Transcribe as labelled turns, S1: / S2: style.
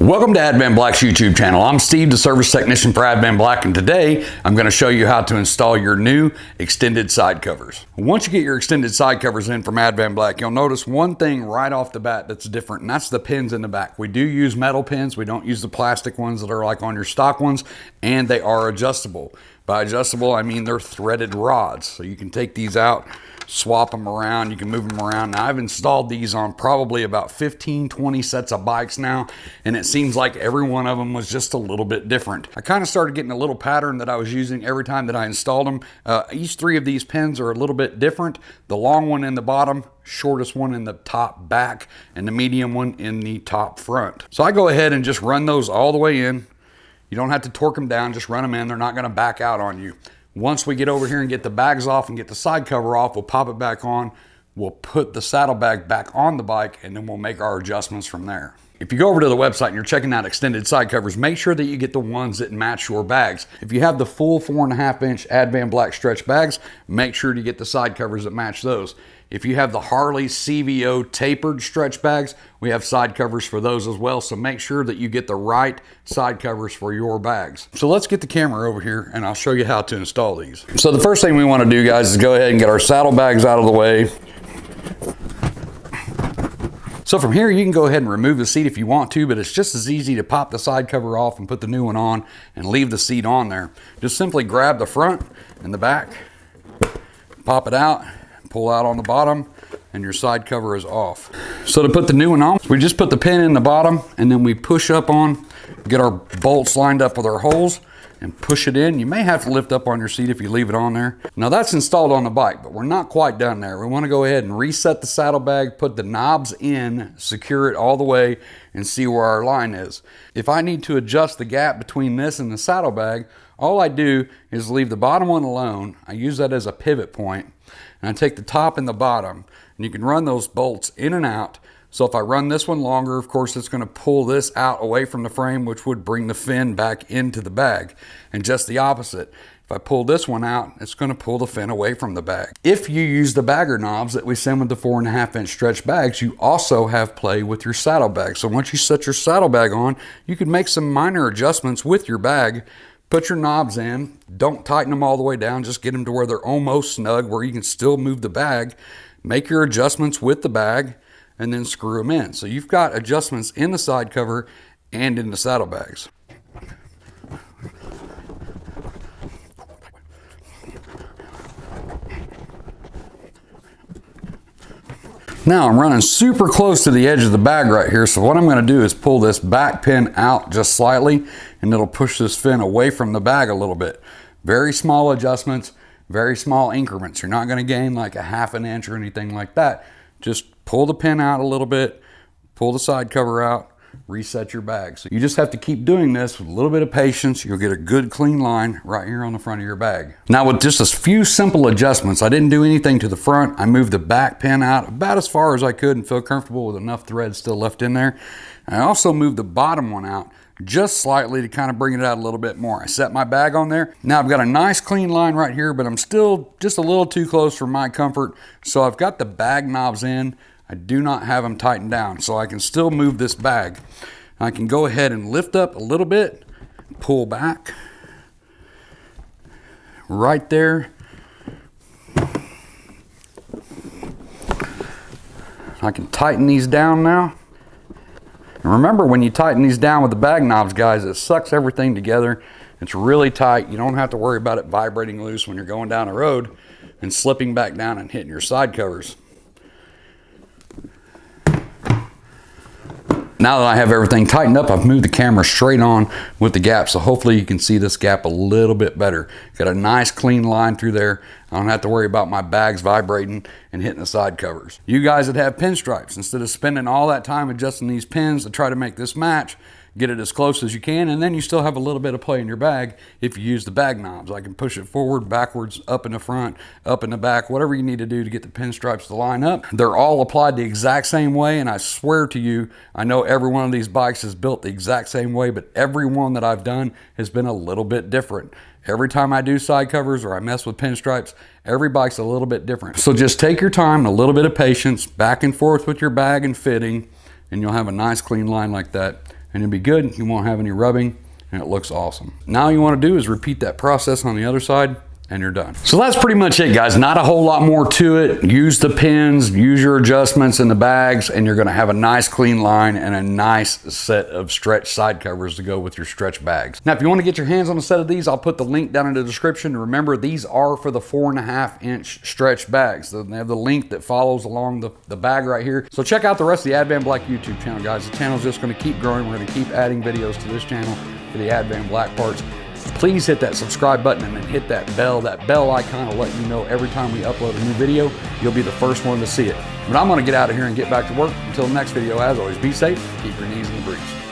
S1: Welcome to Advanblack's YouTube channel. I'm Steve, the service technician for Advanblack, and today I'm going to show you how to install your new extended side covers. Once you get your extended side covers in from Advanblack, you'll notice one thing right off the bat that's different, and that's the pins in the back. We do use metal pins. We don't use the plastic ones that are like on your stock ones, and they are adjustable. By adjustable, I mean they're threaded rods, so you can take these out, swap them around, you can move them around. Now I've installed these on probably about 15-20 sets of bikes now, and it seems like every one of them was just a little bit different. I kind of started getting a little pattern that I was using every time that I installed them. Each three of these pins are a little bit different. The long one in the bottom, shortest one in the top back, and the medium one in the top front. So I go ahead and just run those all the way in. You don't have to torque them down, just run them in. They're not going to back out on you. Once we get over here and get the bags off and get the side cover off, we'll pop it back on. We'll put the saddlebag back on the bike, and then we'll make our adjustments from there. If you go over to the website and you're checking out extended side covers, make sure that you get the ones that match your bags. If you have the full 4.5-inch Advanblack stretch bags, make sure to get the side covers that match those. If you have the Harley CVO tapered stretch bags, we have side covers for those as well. So make sure that you get the right side covers for your bags. So let's get the camera over here and I'll show you how to install these. So the first thing we want to do, guys, is go ahead and get our saddlebags out of the way. So from here, you can go ahead and remove the seat if you want to, but it's just as easy to pop the side cover off and put the new one on and leave the seat on there. Just simply grab the front and the back, pop it out, pull out on the bottom, and your side cover is off. So to put the new one on, we just put the pin in the bottom and then we push up on, get our bolts lined up with our holes and push it in. You may have to lift up on your seat if you leave it on there. Now that's installed on the bike, but we're not quite done there. We want to go ahead and reset the saddlebag, put the knobs in, secure it all the way, and see where our line is. If I need to adjust the gap between this and the saddlebag, all I do is leave the bottom one alone. I use that as a pivot point. And I take the top and the bottom, and you can run those bolts in and out. So if I run this one longer, of course, it's going to pull this out away from the frame, which would bring the fin back into the bag. And just the opposite. If I pull this one out, it's going to pull the fin away from the bag. If you use the bagger knobs that we send with the 4.5-inch stretch bags, you also have play with your saddlebag. So once you set your saddlebag on, you can make some minor adjustments with your bag. Put your knobs in, don't tighten them all the way down, just get them to where they're almost snug, where you can still move the bag. Make your adjustments with the bag, and then screw them in. So you've got adjustments in the side cover and in the saddlebags. Now I'm running super close to the edge of the bag right here, so what I'm going to do is pull this back pin out just slightly, and it'll push this fin away from the bag a little bit. Very small adjustments, very small increments. You're not going to gain like a 1/2 inch or anything like that. Just pull the pin out a little bit, pull the side cover out, reset your bag. So you just have to keep doing this with a little bit of patience. You'll get a good clean line right here on the front of your bag. Now with just a few simple adjustments, I didn't do anything to the front. I moved the back pin out about as far as I could and feel comfortable with enough thread still left in there. I also moved the bottom one out just slightly to kind of bring it out a little bit more. I set my bag on there. Now I've got a nice clean line right here, but I'm still just a little too close for my comfort. So I've got the bag knobs in. I do not have them tightened down, so I can still move this bag. I can go ahead and lift up a little bit, pull back, right there. I can tighten these down now. And remember, when you tighten these down with the bag knobs, guys, it sucks everything together. It's really tight. You don't have to worry about it vibrating loose when you're going down the road and slipping back down and hitting your side covers. Now that I have everything tightened up, I've moved the camera straight on with the gap, so hopefully you can see this gap a little bit better. Got a nice clean line through there. I don't have to worry about my bags vibrating and hitting the side covers. You guys that have pinstripes, instead of spending all that time adjusting these pins to try to make this match, get it as close as you can, and then you still have a little bit of play in your bag if you use the bag knobs. I can push it forward, backwards, up in the front, up in the back, whatever you need to do to get the pinstripes to line up. They're all applied the exact same way, and I swear to you, I know every one of these bikes is built the exact same way, but every one that I've done has been a little bit different. Every time I do side covers or I mess with pinstripes, every bike's a little bit different. So just take your time and a little bit of patience, back and forth with your bag and fitting, and you'll have a nice clean line like that. and it'll be good. You won't have any rubbing, and it looks awesome. Now all you want to do is repeat that process on the other side, and you're done. So that's pretty much it, guys. Not a whole lot more to it. Use the pins, use your adjustments in the bags, and you're gonna have a nice clean line and a nice set of stretch side covers to go with your stretch bags. Now, if you wanna get your hands on a set of these, I'll put the link down in the description. Remember, these are for the 4.5-inch stretch bags. They have the link that follows along the bag right here. So check out the rest of the Advanblack YouTube channel, guys. The channel's just gonna keep growing. We're gonna keep adding videos to this channel for the Advanblack parts. Please hit that subscribe button and then hit that bell icon will let you know every time we upload a new video. You'll be the first one to see it. But I'm gonna get out of here and get back to work. Until the next video, as always, be safe, keep your knees in the breeze.